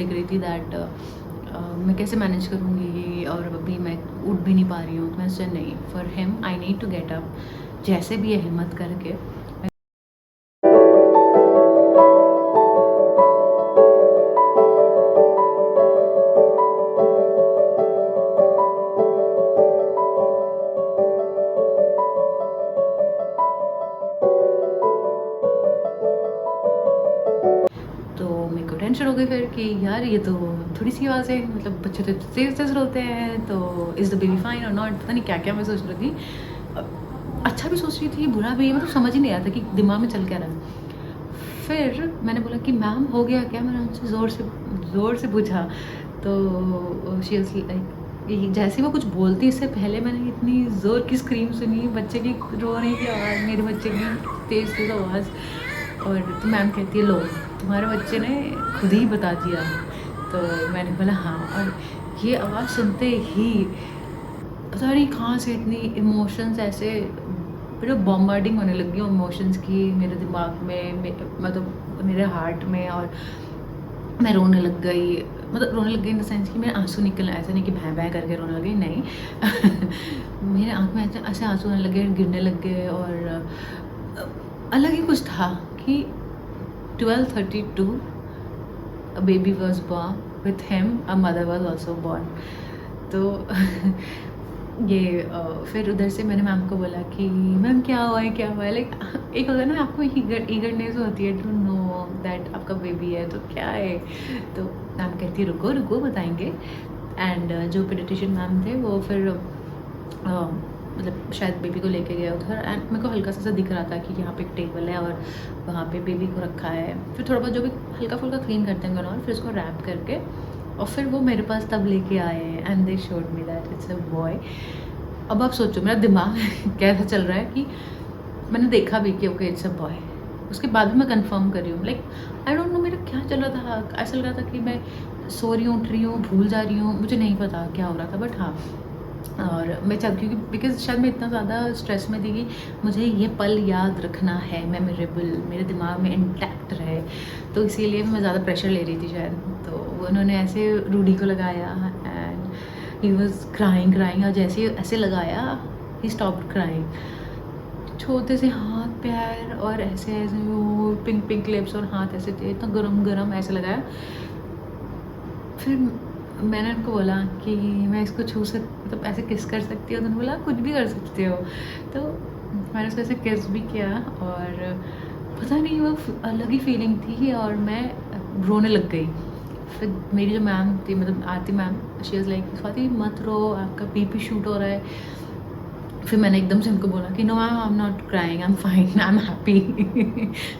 देख रही थी दैट मैं कैसे मैनेज करूँगी और अभी मैं उठ भी नहीं पा रही हूँ। तो मैं सोचा नहीं, for him I need to get up, जैसे भी है हिम्मत करके। तो मेरे को टेंशन हो गई फिर कि यार ये तो थोड़ी सी आवाज़ है, मतलब बच्चे तो तेज तेज रोते हैं, तो इज़ द बेबी फाइन और नॉट, पता नहीं क्या क्या मैं सोच रही थी। अच्छा भी सोच रही थी, बुरा भी, मतलब समझ ही नहीं आया था कि दिमाग में चल क्या रहा है। फिर मैंने बोला कि मैम हो गया क्या, मैंने उनसे ज़ोर से पूछा। तो शी वाज़ लाइक, जैसे ही वो कुछ बोलती इससे पहले मैंने इतनी ज़ोर की स्क्रीम सुनी, बच्चे की रोने की आवाज़, मेरे बच्चे की तेज़ तेज़ आवाज़। और तो मैम कहती है, लो तुम्हारे बच्चे ने खुद ही बता दिया। तो मैंने बोला हाँ। और ये आवाज़ सुनते ही पता नहीं कहाँ से इतनी इमोशंस ऐसे पूरा बॉम्बार्डिंग होने लगी इमोशंस की मेरे दिमाग में, मतलब मेरे हार्ट में। और मैं रोने लग गई, मतलब रोने लग गई इन द सेंस कि मेरे आंसू निकलना, ऐसा नहीं कि भैं भैं करके रोने लगी, नहीं। मेरे आँख में ऐसे ऐसे आंसू आने लगे, गिरने लग गए। और अलग ही कुछ था कि 12:32 a baby was born, with him a mother was also born। तो ये फिर उधर से मैंने मैम को बोला कि मैम क्या हुआ है, क्या हुआ है, लाइक एक होता है ना आपको ईगरनेस होती है टू नो दैट आपका बेबी है, तो क्या है। तो मैम कहती है रुको रुको बताएंगे। एंड जो पेडिट्रिशियन मैम थे वो फिर मतलब शायद बेबी को लेके गया उधर। एंड मेरे को हल्का सा दिख रहा था कि यहाँ पे एक टेबल है और वहाँ पे बेबी को रखा है। फिर थोड़ा बहुत जो भी हल्का फुल्का क्लीन करते हैं और फिर उसको रैप करके और फिर वो मेरे पास तब लेके आए हैं and they showed me that it's a boy. अब आप सोचो मेरा दिमाग कैसा चल रहा है कि मैंने देखा भी कि ओके इट्स अ बॉय, उसके बाद भी मैं कंफर्म कर रही हूँ। लाइक आई डोंट नो मेरा क्या चल रहा था, ऐसा लग रहा था कि मैं सो रही हूँ, उठ रही हूँ, भूल जा रही हूँ, मुझे नहीं पता क्या हो रहा था। बट हाँ, और मैं चाह क्योंकि बिकॉज शायद मैं इतना ज़्यादा स्ट्रेस में थी कि मुझे ये पल याद रखना है, मेमोरेबल, मेरे दिमाग में इंटैक्ट रहे, तो इसीलिए मैं ज़्यादा प्रेशर ले रही थी शायद। तो उन्होंने ऐसे रूडी को लगाया एंड ही वॉज क्राइंग और जैसे ऐसे लगाया ही स्टॉप्ड क्राइंग। छोटे से हाथ पैर और ऐसे ऐसे वो पिंक पिंक लिप्स और हाथ ऐसे थे, इतना गरम गरम ऐसे लगाया। फिर मैंने उनको बोला कि मैं इसको छू मतलब ऐसे किस कर सकती हूँ, तो उन्होंने बोला कुछ भी कर सकते हो। तो मैंने उसको ऐसे किस भी किया और पता नहीं वो अलग ही फीलिंग थी और मैं रोने लग गई। फिर मेरी जो मैम थी, मतलब Aarti ma'am, she was like Swati मत रो, आपका बीपी शूट हो रहा है। फिर मैंने एकदम से उनको बोला कि no ma'am I am not crying, I am fine, I am happy.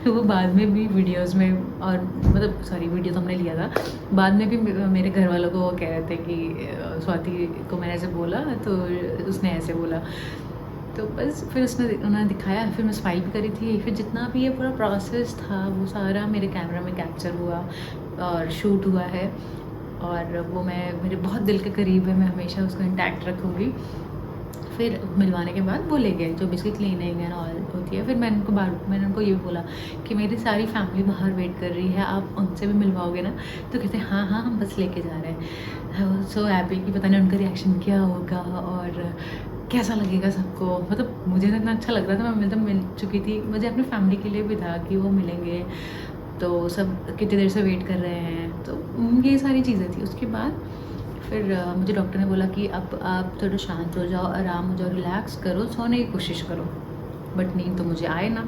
तो वो बाद में भी वीडियोस में, और मतलब सॉरी वीडियो तो हमने लिया था, बाद में भी मेरे घर वालों को वो कह रहे थे कि स्वाति को मैंने ऐसे बोला तो उसने ऐसे बोला। तो बस फिर उन्होंने दिखाया, फिर मैं स्माइल भी करी थी। फिर जितना भी ये पूरा प्रोसेस था वो सारा मेरे कैमरा में कैप्चर हुआ और शूट हुआ है, और वो मैं मेरे बहुत दिल के करीब है, मैं हमेशा उसको इंटैक्ट रखूँगी। फिर मिलवाने के बाद वो ले गए, जो बेसिकली क्लीनिंग एंड ऑल होती है। फिर मैंने उनको ये भी बोला कि मेरी सारी फैमिली बाहर वेट कर रही है, आप उनसे भी मिलवाओगे ना। तो कहते हैं हाँ हाँ हम बस लेके जा रहे हैं। आई वाज सो हैप्पी कि पता नहीं उनका रिएक्शन क्या होगा और कैसा लगेगा सबको। मतलब मुझे तो इतना अच्छा लग रहा था, मैं मतलब मिल चुकी थी, मुझे अपनी फैमिली के लिए भी था कि वो मिलेंगे, तो सब कितनी देर से वेट कर रहे हैं। तो ये सारी चीज़ें थी। उसके बाद फिर मुझे डॉक्टर ने बोला कि अब आप थोड़ा शांत हो जाओ, आराम हो जाओ, रिलैक्स करो, सोने की कोशिश करो। बट नींद तो मुझे आए ना,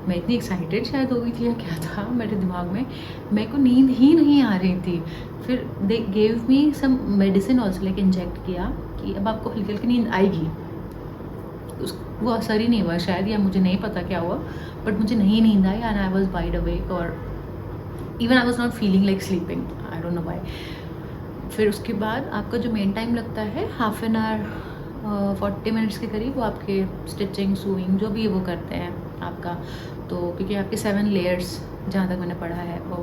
मैं इतनी एक्साइटेड शायद हो गई थी या क्या था मेरे दिमाग में, मेरे को नींद ही नहीं आ रही थी। फिर they gave me some medicine also, like inject किया कि अब आपको हल्की हल्की नींद आएगी। वो असर ही नहीं हुआ शायद, या मुझे नहीं पता क्या हुआ, बट मुझे नहीं नींद आई and I was wide awake और even I was not feeling like sleeping, I don't know why. फिर उसके बाद आपका जो मेन टाइम लगता है हाफ एन आवर 40 मिनट्स के करीब, वो आपके स्टिचिंग सूइंग जो भी वो करते हैं आपका। तो क्योंकि आपके 7 लेयर्स, जहाँ तक मैंने पढ़ा है वो,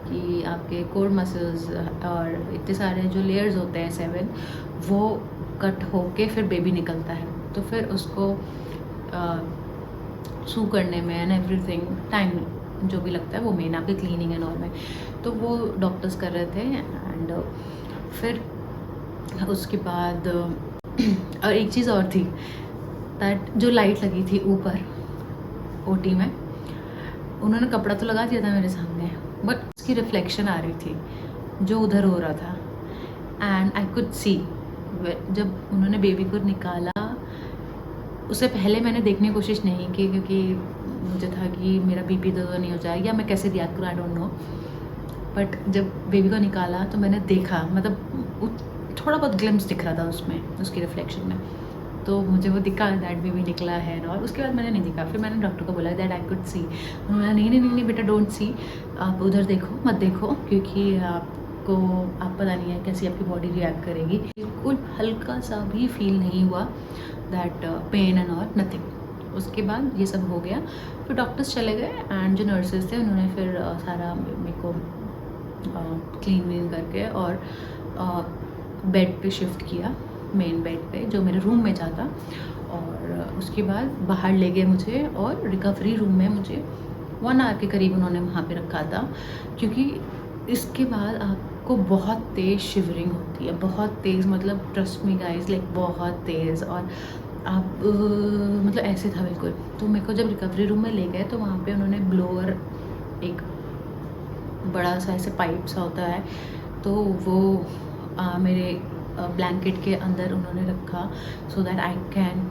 कि आपके कोर मसल्स और इतने सारे जो लेयर्स होते हैं 7, वो कट होके फिर बेबी निकलता है। तो फिर उसको सू करने में एंड एवरीथिंग टाइम जो भी लगता है वो मेन आपके क्लीनिंग एंड ऑल में, तो वो डॉक्टर्स कर रहे थे। एंड फिर उसके बाद और एक चीज़ और थी, दैट जो लाइट लगी थी ऊपर ओटी में, उन्होंने कपड़ा तो लगा दिया था मेरे सामने, बट उसकी रिफ्लेक्शन आ रही थी जो उधर हो रहा था। एंड आई कुड सी, जब उन्होंने बेबी को निकाला उससे पहले मैंने देखने की कोशिश नहीं की, क्योंकि मुझे था कि मेरा बीपी तो नहीं हो जाए या मैं कैसे रिएक्ट करूँ, आई डोंट नो। बट जब बेबी को निकाला तो मैंने देखा, मतलब थोड़ा बहुत ग्लिम्स दिख रहा था उसमें, उसकी रिफ्लेक्शन में, तो मुझे वो दिखा दैट बेबी निकला है। और उसके बाद मैंने नहीं दिखा, फिर मैंने डॉक्टर को बोला दैट आई कुड सी। उन्होंने नहीं नहीं नहीं नहीं बेटा डोंट सी, आप उधर देखो मत देखो, क्योंकि आपको आप पता नहीं है कैसी आपकी बॉडी रिएक्ट करेगी। बिल्कुल हल्का सा भी फील नहीं हुआ दैट पेन एंड और नथिंग। उसके बाद ये सब हो गया, फिर डॉक्टर्स चले गए एंड जो नर्सेज थे उन्होंने फिर सारा मेरे को क्लीन व्लीन करके और बेड पे शिफ्ट किया, मेन बेड पे जो मेरे रूम में जाता। और उसके बाद बाहर ले गए मुझे और रिकवरी रूम में मुझे 1 आवर के करीब उन्होंने वहाँ पे रखा था, क्योंकि इसके बाद आपको बहुत तेज़ शिवरिंग होती है, बहुत तेज़, मतलब ट्रस्ट मी गाइस, लाइक बहुत तेज़। और आप मतलब ऐसे था बिल्कुल। तो मेरे को जब रिकवरी रूम में ले गए तो वहाँ पे उन्होंने ब्लोअर, एक बड़ा सा ऐसे पाइप सा होता है, तो वो मेरे ब्लैंकेट के अंदर उन्होंने रखा, so that I can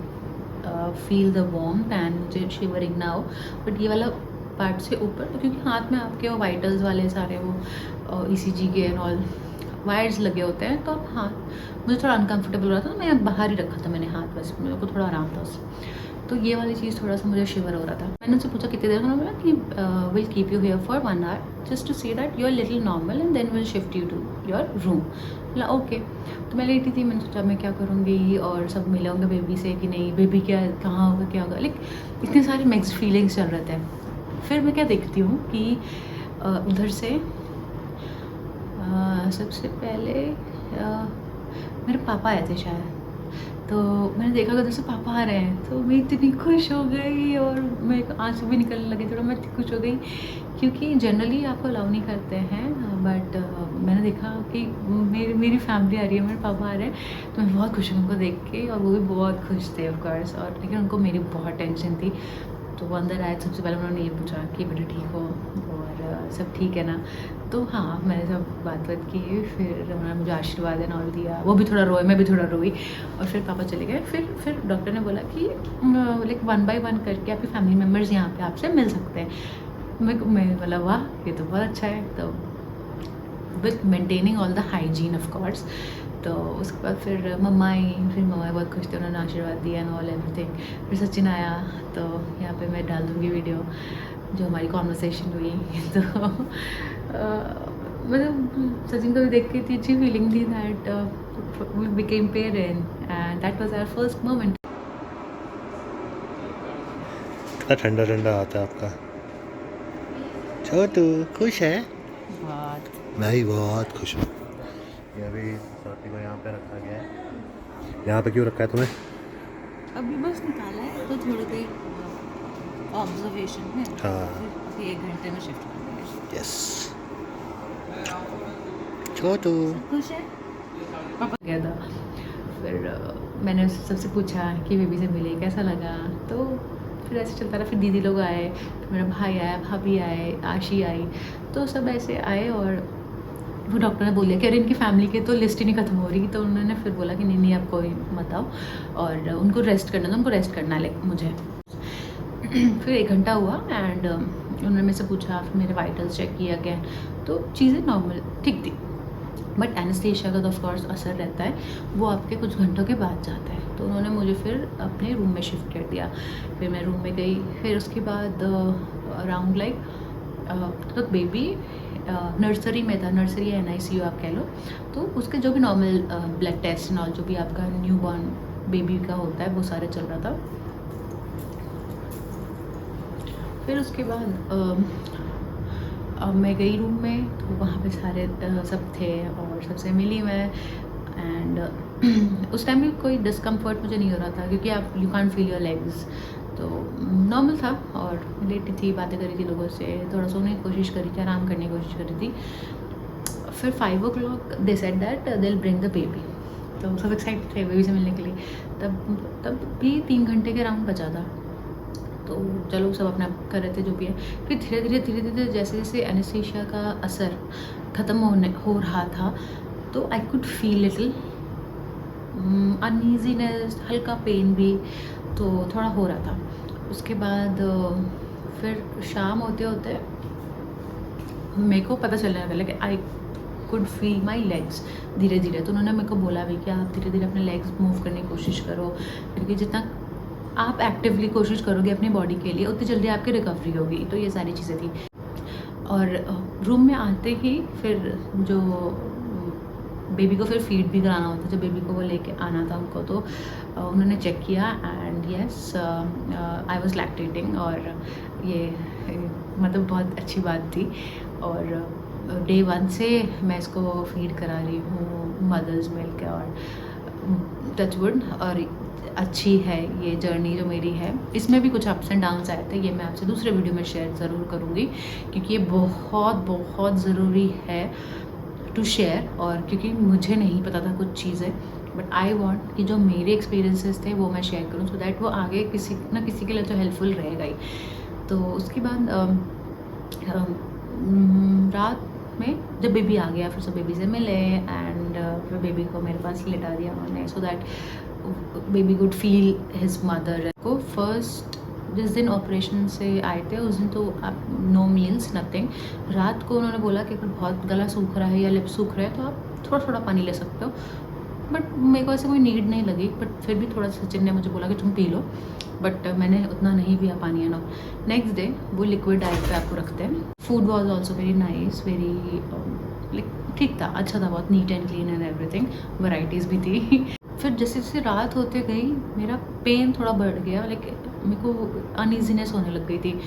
feel the warmth and मुझे शिवरिंग ना हो। बट ये वाला पार्ट से ऊपर, क्योंकि हाथ में आपके वो वाइटल्स वाले सारे वो ईसीजी के एंड ऑल वायर्स लगे होते हैं, तो हाथ मुझे थोड़ा अनकंफर्टेबल हो रहा था, तो मैं बाहर ही रखा था मैंने हाथ, बस मेरे को थोड़ा आराम था उससे। तो ये वाली चीज़ थोड़ा सा मुझे शिवर हो रहा था। मैंने उनसे पूछा कितनी देर, उन्होंने बोला कि will keep you here for 1 hour just to see that you are little normal and then will shift you to your room. बोला ओके। तो मैं लेटी थी, मैंने सोचा मैं क्या करूँगी, और सब मिले होंगे बेबी से कि नहीं, बेबी क्या कहाँ होगा क्या होगा, लाइक इतने सारे मिक्स्ड फीलिंग्स चल रहे थे। फिर मैं क्या देखती हूँ कि उधर से सबसे पहले मेरे पापा आए थे शायद, तो मैंने देखा कि उधर से पापा आ रहे हैं, तो मैं इतनी खुश हो गई और मेरे को आंसू भी निकलने लगे, थोड़ा मैं इतनी खुश हो गई, क्योंकि जनरली आपको अलाउ नहीं करते हैं। बट मैंने देखा कि मेरी फैमिली आ रही है, मेरे पापा आ रहे हैं, तो मैं बहुत खुश हूँ उनको देख के, और वो भी बहुत खुश थे ऑफ कोर्स। और लेकिन उनको मेरी बहुत टेंशन थी, तो वो अंदर आए, सबसे पहले उन्होंने ये पूछा कि बेटा ठीक हो और सब ठीक है ना। तो हाँ, मैंने सब बात की, फिर उन्होंने मुझे आशीर्वाद एंड ऑल दिया, वो भी थोड़ा रोए, मैं भी थोड़ा रोई, और फिर पापा चले गए। फिर डॉक्टर ने बोला कि लाइक 1 बाय 1 करके आपके फैमिली मेम्बर्स यहाँ पे आपसे मिल सकते हैं। मैं बोला वाह, ये तो बहुत अच्छा है, तो with maintaining all the hygiene of course. तो उसके बाद फिर मम्मा आई, फिर मम्मा बहुत खुश थे, उन्होंने आशीर्वाद दिया एंड ऑल एवरीथिंग। फिर सचिन आया, तो यहाँ पे मैं डाल दूँगी वीडियो जो हमारी कॉन्वर्सेशन हुई। तो मतलब सचिन को भी देख के इतनी अच्छी फीलिंग थी that we became parent and that was our first moment. कितना ठंडा ठंडा आता है आपका छोटू, खुश है? बहुत। मैं भी बहुत खुश हूँ। ये अभी स्वाति को यहाँ पे रखा गया है। यहाँ पे क्यों रखा है तुम्हें? अभी बस निकाला है, तो थोड़ी देर ऑब्जर्वेशन है, हाँ। फिर अभी 1 घंटे में शिफ्ट कर देंगे। यस छोटू खुश है पापा गया था। फिर मैंने सबसे पूछा कि बेबी से मिले कैसा लगा, तो फिर ऐसे चलता रहा। फिर दीदी लोग आए, फिर मेरा भाई आया, भाभी आए, आशी आई, तो सब ऐसे आए। और वो डॉक्टर ने बोला कि अरे इनकी फैमिली की तो लिस्ट ही नहीं खत्म हो रही, तो उन्होंने फिर बोला कि नहीं नहीं आप कोई मत आओ, और उनको रेस्ट करना था, उनको रेस्ट करना है लाइक मुझे। फिर 1 घंटा हुआ एंड उन्होंने मेरे से पूछा, फिर मेरे वाइटल्स चेक किया अगेन, तो चीज़ें नॉर्मल ठीक थी। बट एनेस्थीसिया का तो ऑफकोर्स असर रहता है, वो आपके कुछ घंटों के बाद जाता है। तो उन्होंने मुझे फिर अपने रूम में शिफ्ट कर दिया। फिर मैं रूम में गई, फिर उसके बाद अराउंड लाइक तो बेबी नर्सरी में था, नर्सरी या NICU आप कह लो। तो उसके जो भी नॉर्मल ब्लड टेस्ट और जो भी आपका न्यू बॉर्न बेबी का होता है वो सारे चल रहा था। फिर उसके बाद मैं गई रूम में, तो वहाँ पे सारे सब थे और सबसे मिली मैं। एंड उस टाइम भी कोई डिस्कम्फर्ट मुझे नहीं हो रहा था क्योंकि आप you can't feel your legs, तो नॉर्मल था। और लेटी थी, बातें करी थी लोगों से, थोड़ा सोने की कोशिश करी थी, आराम करने की कोशिश करी थी। फिर 5 o'clock they said that they will bring the baby, तो सब एक्साइटेड थे बेबी से मिलने के लिए। तब भी 3 घंटे के राउंड बचा था, तो चलो सब अपना कर रहे थे जो भी है। फिर धीरे धीरे जैसे जैसे एनेस्थीसिया का असर ख़त्म हो रहा था, तो I could feel little uneasiness, हल्का पेन भी तो थोड़ा हो रहा था। उसके बाद फिर शाम होते होते मेरे को पता चलने लगा कि I could feel my legs धीरे धीरे। तो उन्होंने मेरे को बोला भी कि आप धीरे धीरे अपने लेग्स मूव करने की कोशिश करो, क्योंकि जितना आप एक्टिवली कोशिश करोगे अपनी बॉडी के लिए उतनी जल्दी आपकी रिकवरी होगी। तो ये सारी चीज़ें थी। और रूम में आते ही फिर जो बेबी को फिर फीड भी कराना होता, जब बेबी को वो लेके आना था उनको, तो उन्होंने चेक किया and yes I was lactating. और ये मतलब बहुत अच्छी बात थी। और डे 1 से मैं इसको फीड करा रही हूँ मदर्स मिल्क, और टच वुड, और अच्छी है ये जर्नी जो मेरी है। इसमें भी कुछ अप्स एंड डाउन्स आए थे, ये मैं आपसे दूसरे वीडियो में शेयर ज़रूर करूँगी, क्योंकि ये बहुत बहुत ज़रूरी है टू शेयर। और क्योंकि मुझे नहीं पता था कुछ चीज़ें, बट आई वांट कि जो मेरे एक्सपीरियंसेस थे वो मैं शेयर करूँ, सो दैट वो आगे किसी ना किसी के लिए तो हेल्पफुल रहेगा ही। तो उसके बाद रात में जब बेबी आ गया, फिर सब बेबी से मिले एंड फिर बेबी को मेरे पास लेटा दिया उन्होंने, so that baby good feel his mother को। फर्स्ट जिस दिन ऑपरेशन से आए थे उस दिन तो आप नो मील्स नथिंग। रात को उन्होंने बोला कि अगर बहुत गला सूख रहा है या लिप सूख रहा है तो आप थोड़ा थोड़ा पानी ले सकते हो, बट मेरे को ऐसे कोई नीड नहीं लगी। बट फिर भी थोड़ा सा सचिन ने मुझे बोला कि तुम पी लो, बट मैंने उतना नहीं पिया पानी। है ना, नेक्स्ट डे वो लिक्विड डाइट पे आपको रखते हैं। Food was also very nice, very like ठीक था, अच्छा था, बहुत neat and clean and everything, varieties भी थी। फिर जैसे जैसे रात होते गई मेरा पेन थोड़ा बढ़ गया, लाइक मेरे को अनईजीनेस होने लग गई थी।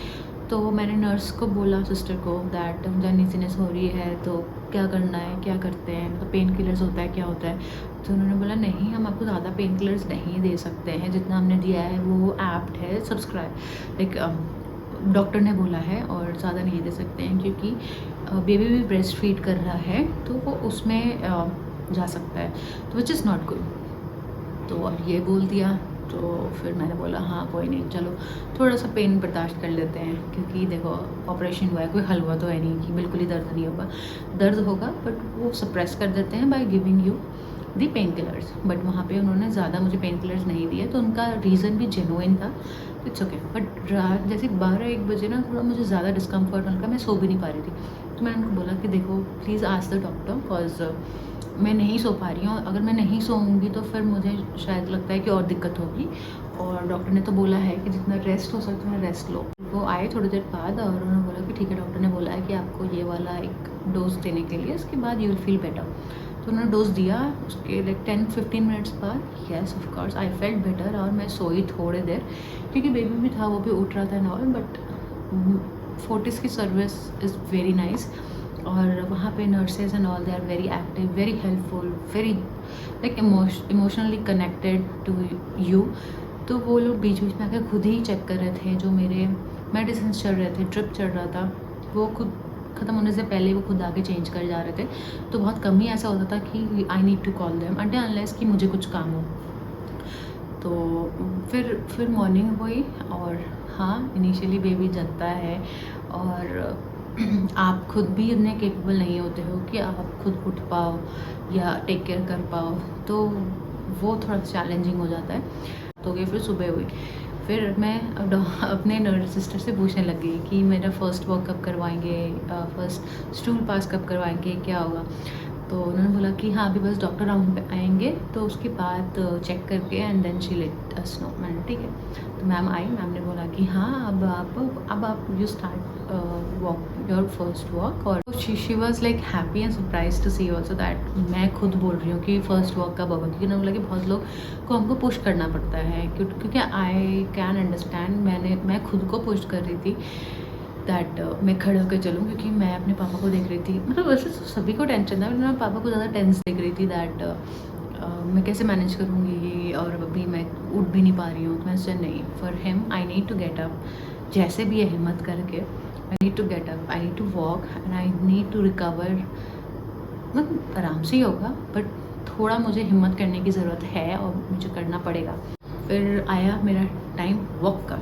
तो मैंने नर्स को बोला, सिस्टर को, दैट मुझे अनईजीनेस हो रही है, तो क्या करना है, क्या करते हैं, मतलब पेन किलर्स होता है, क्या होता है। तो उन्होंने बोला नहीं, हम आपको ज़्यादा पेन किलर्स नहीं दे सकते हैं, जितना हमने दिया है वो एप्ट है, सब्सक्राइब, लाइक डॉक्टर ने बोला है, और ज़्यादा नहीं दे सकते हैं क्योंकि बेबी भी ब्रेस्ट फीड कर रहा है तो वो उसमें जा सकता है, तो विच इज़ नॉट गुड। तो अब ये बोल दिया, तो फिर मैंने बोला हाँ कोई नहीं, चलो थोड़ा सा पेन बर्दाश्त कर लेते हैं, क्योंकि देखो ऑपरेशन हुआ है, कोई हलवा तो है नहीं कि बिल्कुल ही दर्द नहीं होगा, दर्द होगा, बट वो सप्रेस कर देते हैं by giving you the pain killers. But वहाँ पे उन्होंने ज़्यादा मुझे पेन किलर्स नहीं दिए, तो उनका रीज़न भी जेन्युइन था, इट्स ओके। बट रात जैसे 12-1 बजे ना थोड़ा मुझे ज़्यादा डिस्कम्फर्ट होने का, मैं सो भी नहीं पा रही थी। तो मैंने उनको बोला कि देखो please ask the doctor, because मैं नहीं सो पा रही हूँ, अगर मैं नहीं सोऊंगी तो फिर मुझे शायद लगता है कि और दिक्कत होगी, और डॉक्टर ने तो बोला है कि जितना रेस्ट हो सकता है रेस्ट लो। वो आए थोड़ी देर बाद और उन्होंने बोला कि ठीक है, डॉक्टर ने बोला है कि आपको ये वाला एक डोज देने के लिए, इसके बाद यू विल फील बेटर। तो उन्होंने डोज दिया, उसके लाइक 10-15 मिनट्स बाद yes of course I felt better, और मैं सोई थोड़ी देर, क्योंकि बेबी भी था, वो भी उठ रहा था एंड ऑल। बट फोर्टिस की सर्विस इज़ वेरी नाइस, और वहाँ पे nurses and all they are very active, very helpful, very like emotionally connected to you. तो वो लोग बीच बीच में आकर खुद ही चेक कर रहे थे, जो मेरे मेडिसिन चल रहे थे, ड्रिप चल रहा था, वो खुद ख़त्म होने से पहले वो खुद आके चेंज कर जा रहे थे। तो बहुत कम ही ऐसा होता था कि I need to call them until unless कि मुझे कुछ काम हो। तो फिर मॉर्निंग हुई, और हाँ इनिशियली बेबी जगता है, और आप खुद भी इतने केपेबल नहीं होते हो कि आप खुद उठ पाओ या टेक केयर कर पाओ, तो वो थोड़ा चैलेंजिंग हो जाता है। तो गई, फिर सुबह हुई, फिर मैं अपने नर्स सिस्टर से पूछने लग गई कि मेरा फ़र्स्ट वॉक कब करवाएंगे, फर्स्ट स्टूल पास कब करवाएंगे, क्या होगा। तो उन्होंने बोला कि हाँ अभी बस डॉक्टर राउंड पे आएंगे, तो उसके बाद चेक करके and then she let us know. मैंने ठीक है, तो मैम आई, मैम ने बोला कि हाँ अब आप you start walk your first walk. और she was like happy and surprise to see also that मैं खुद बोल रही हूँ कि फ़र्स्ट वॉक कब होगा, क्योंकि उन्होंने बोला कि बहुत लोग को हमको पुश करना पड़ता है, क्योंकि आई कैन अंडरस्टैंड, मैं खुद को पुश कर रही थी दैट मैं खड़े होकर चलूँ, क्योंकि मैं अपने पापा को देख रही थी, मतलब वैसे तो सभी को टेंशन था, मैं पापा को ज़्यादा टेंस देख रही थी दैट मैं कैसे मैनेज करूँगी और अभी मैं उठ भी नहीं पा रही हूँ। तो मैं सोचा नहीं, for him I need to get up, जैसे भी है हिम्मत करके I need to get up, I need to walk and I need to recover. मतलब आराम से ही होगा बट थोड़ा मुझे हिम्मत करने की ज़रूरत है और मुझे करना पड़ेगा। फिर आया मेरा टाइम वॉक का।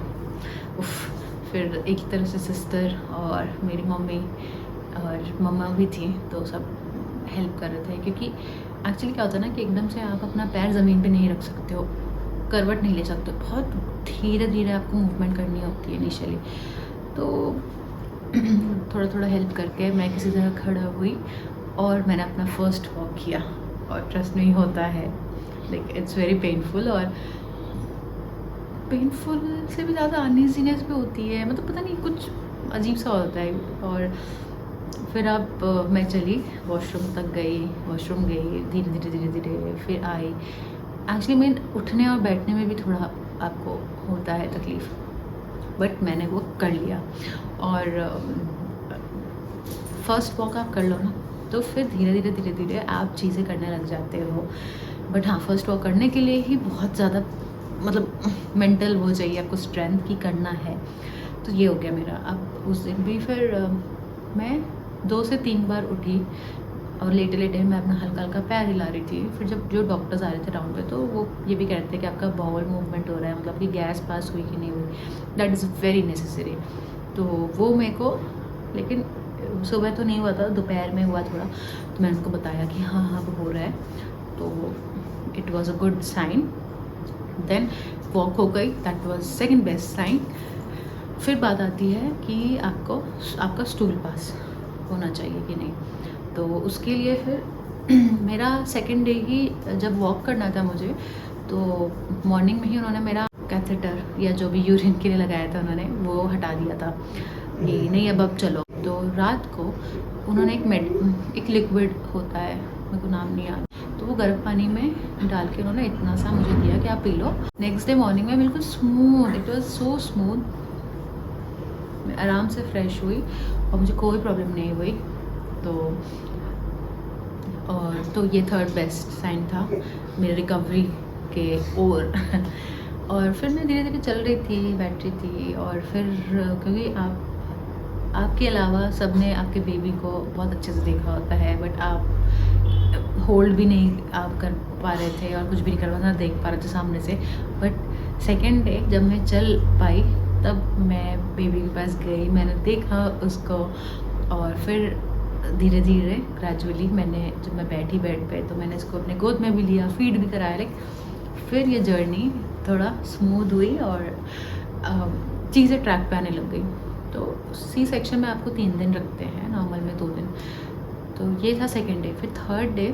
फिर एक तरह से सिस्टर और मेरी मम्मी और मम्मा भी थी, तो सब हेल्प कर रहे थे, क्योंकि एक्चुअली क्या होता है ना कि एकदम से आप अपना पैर ज़मीन पे नहीं रख सकते हो, करवट नहीं ले सकते हो, बहुत धीरे धीरे आपको मूवमेंट करनी होती है इनिशियली। तो थोड़ा थोड़ा हेल्प करके मैं किसी तरह खड़ा हुई और मैंने अपना फर्स्ट वॉक किया। और ट्रस्ट नहीं होता है, लाइक इट्स वेरी पेनफुल, और पेनफुल से भी ज़्यादा अनईजीनेस भी होती है, मतलब पता नहीं कुछ अजीब सा होता है। और फिर अब मैं चली वॉशरूम तक गई, वॉशरूम गई, धीरे धीरे धीरे धीरे फिर आई। एक्चुअली मैं उठने और बैठने में भी थोड़ा आपको होता है तकलीफ़, बट मैंने वो कर लिया। और फर्स्ट वॉक आप कर लो ना, तो फिर धीरे धीरे धीरे धीरे आप चीज़ें करने लग जाते हो। बट हाँ, फर्स्ट वॉक करने के लिए ही बहुत ज़्यादा मतलब मेंटल वो चाहिए आपको, स्ट्रेंथ की करना है। तो ये हो गया मेरा। अब उस दिन भी फिर मैं 2 से 3 बार उठी और लेटे लेटे मैं अपना हल्का हल्का पैर हिला रही थी। फिर जब जो डॉक्टर्स आ रहे थे राउंड पे, तो वो ये भी कह रहे थे कि आपका बाउल मूवमेंट हो रहा है, मतलब कि गैस पास हुई कि नहीं हुई, दैट इज़ वेरी नेसेसरी। तो वो मेरे को, लेकिन सुबह तो नहीं हुआ था, दोपहर में हुआ थोड़ा। तो मैंने उनको बताया कि हाँ हाँ वो हो रहा है, तो it was a good sign. Then walk हो गई, that was second best sign. फिर बात आती है कि आपका स्टूल पास होना चाहिए कि नहीं। तो उसके लिए फिर मेरा सेकंड डे ही जब वॉक करना था मुझे, तो मॉर्निंग में ही उन्होंने मेरा कैथेटर या जो भी यूरिन के लिए लगाया था उन्होंने वो हटा दिया था कि नहीं अब चलो। तो रात को उन्होंने एक लिक्विड होता है, मेरे को नाम नहीं याद, तो वो गर्म पानी में डाल के उन्होंने इतना सा मुझे दिया कि आप P low. Next day morning में बिल्कुल smooth, it was so smooth, मैं आराम से फ्रेश हुई और मुझे कोई प्रॉब्लम नहीं हुई। तो ये थर्ड बेस्ट साइन था मेरी रिकवरी के और फिर मैं धीरे धीरे चल रही थी, बैठ रही थी। और फिर क्योंकि आपके अलावा सबने आपके बेबी को बहुत अच्छे से देखा होता है, बट आप होल्ड भी नहीं आप कर पा रहे थे और कुछ भी नहीं कर पा रहे थे, देख पा रहे थे सामने से। बट सेकेंड डे जब मैं चल पाई, तब मैं बेबी के पास गई, मैंने देखा उसको, और फिर धीरे धीरे ग्रेजुअली जब मैं बैठी बेड पे, तो मैंने इसको अपने गोद में भी लिया, फीड भी कराया। लाइक फिर ये जर्नी थोड़ा स्मूथ हुई और चीज़ें ट्रैक पे आने लग गई। तो सी सेक्शन में आपको 3 दिन रखते हैं, नॉर्मल में 2 दिन। तो ये था सेकेंड डे। फिर थर्ड डे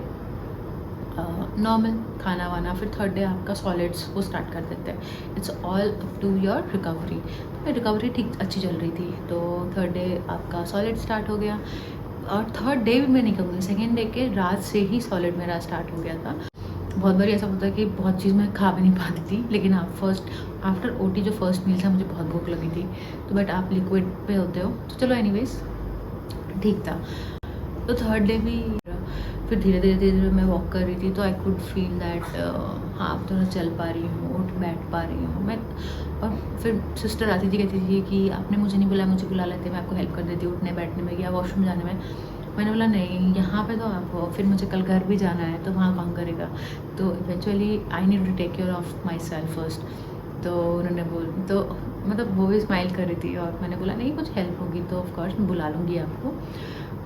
नॉर्मल खाना वाना, फिर थर्ड डे आपका सॉलिड्स वो स्टार्ट कर देते हैं। It's all up to your recovery. तो रिकवरी ठीक अच्छी चल रही थी, तो थर्ड डे आपका सॉलिड स्टार्ट हो गया। और थर्ड डे भी मैं नहीं कहूँगी, सेकेंड डे के रात से ही सॉलिड मेरा स्टार्ट हो गया था। बहुत बार ऐसा होता है कि बहुत चीज़ मैं खा भी नहीं पाती थी, लेकिन हाँ फर्स्ट आफ्टर ओटी जो फर्स्ट मील था मुझे बहुत भूख लगी थी, तो बट आप लिक्विड पे होते हो तो चलो एनीवेज ठीक था। तो थर्ड डे भी फिर धीरे धीरे मैं वॉक कर रही थी, तो आई कुड फील दैट हाँ अब तो मैं चल पा रही हूँ, उठ बैठ पा रही हूँ मैं। और फिर सिस्टर आती थी, कहती थी कि आपने मुझे नहीं बुलाया, मुझे बुला लेते, मैं आपको हेल्प कर देती उठने बैठने में या वॉशरूम जाने में। मैंने बोला नहीं, यहाँ पे तो आप हो, फिर मुझे कल घर भी जाना है, तो वहाँ कौन करेगा। तो eventually I need to take care of myself first. तो उन्होंने तो मतलब वो भी स्माइल कर रही थी, और मैंने बोला नहीं कुछ हेल्प होगी तो ऑफकोर्स मैं बुला लूँगी आपको।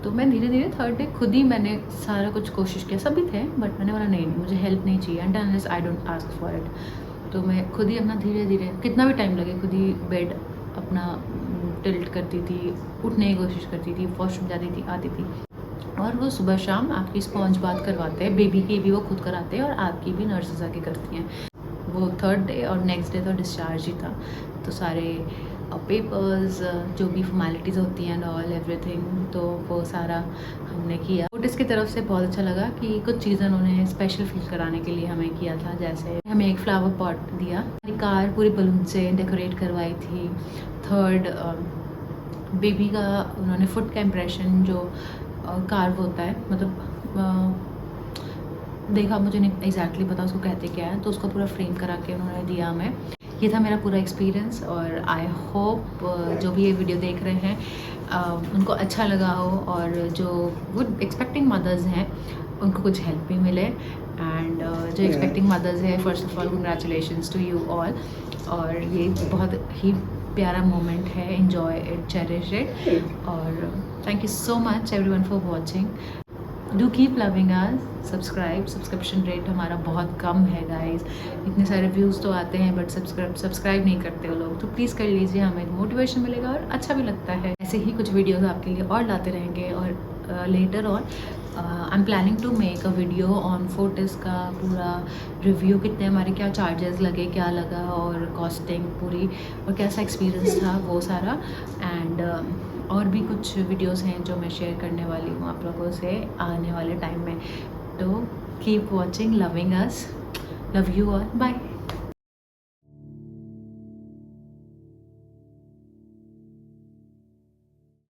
तो मैं धीरे धीरे थर्ड डे खुद ही मैंने सारा कुछ कोशिश किया, सभी थे, बट मैंने बोला नहीं मुझे हेल्प नहीं चाहिए, and unless I don't ask for it. तो मैं खुद ही अपना धीरे धीरे, कितना भी टाइम लगे, खुद ही बेड अपना टिल्ट करती थी, उठने की कोशिश करती थी, वॉशरूम जाती थी, आती थी। और वो सुबह शाम आपकी स्पॉन्ज बात करवाते हैं, बेबी की भी वो खुद कराते हैं और आपकी भी नर्सेज आके करती हैं। वो थर्ड डे और नेक्स्ट डे तो डिस्चार्ज ही था। तो सारे पेपर्स जो भी फॉर्मेलिटीज़ होती हैं ऑल एवरीथिंग, तो वो सारा हमने किया। ओटिस की तरफ से बहुत अच्छा लगा कि कुछ चीज़ें उन्होंने स्पेशल फील कराने के लिए हमें किया था, जैसे हमें एक फ्लावर पॉट दिया, हमारी कार पूरी बलून से डेकोरेट करवाई थी। थर्ड बेबी का उन्होंने फुट का इम्प्रेशन जो कार्व होता है, मतलब देखा, मुझे नहीं एग्जैक्टली पता उसको कहते क्या है, तो उसको पूरा फ्रेम करा के उन्होंने दिया हमें। ये था मेरा पूरा एक्सपीरियंस और आई होप जो भी ये वीडियो देख रहे हैं उनको अच्छा लगा हो, और जो गुड एक्सपेक्टिंग मदर्स हैं उनको कुछ हेल्प भी मिले। एंड जो एक्सपेक्टिंग मदर्स है, first of all congratulations to you all. और ये बहुत ही प्यारा मोमेंट है, इन्जॉय इट, चेरिश इट, और thank you so much everyone for watching. Do keep loving us, subscription rate हमारा बहुत कम है गाइस। इतने सारे व्यूज़ तो आते हैं बट सब्सक्राइब नहीं करते हो लोग, तो प्लीज़ कर लीजिए, हमें मोटिवेशन मिलेगा और अच्छा भी लगता है। ऐसे ही कुछ वीडियोस आपके लिए और लाते रहेंगे। और later on I am planning to make a video on Fortis का पूरा रिव्यू, कितने हमारे क्या चार्जेस लगे, क्या लगा, और कॉस्टिंग पूरी, और कैसा एक्सपीरियंस था वो सारा। एंड और भी कुछ वीडियोस हैं जो मैं शेयर करने वाली हूँ आप लोगों से आने वाले टाइम में। तो keep watching, loving us, love you all, bye.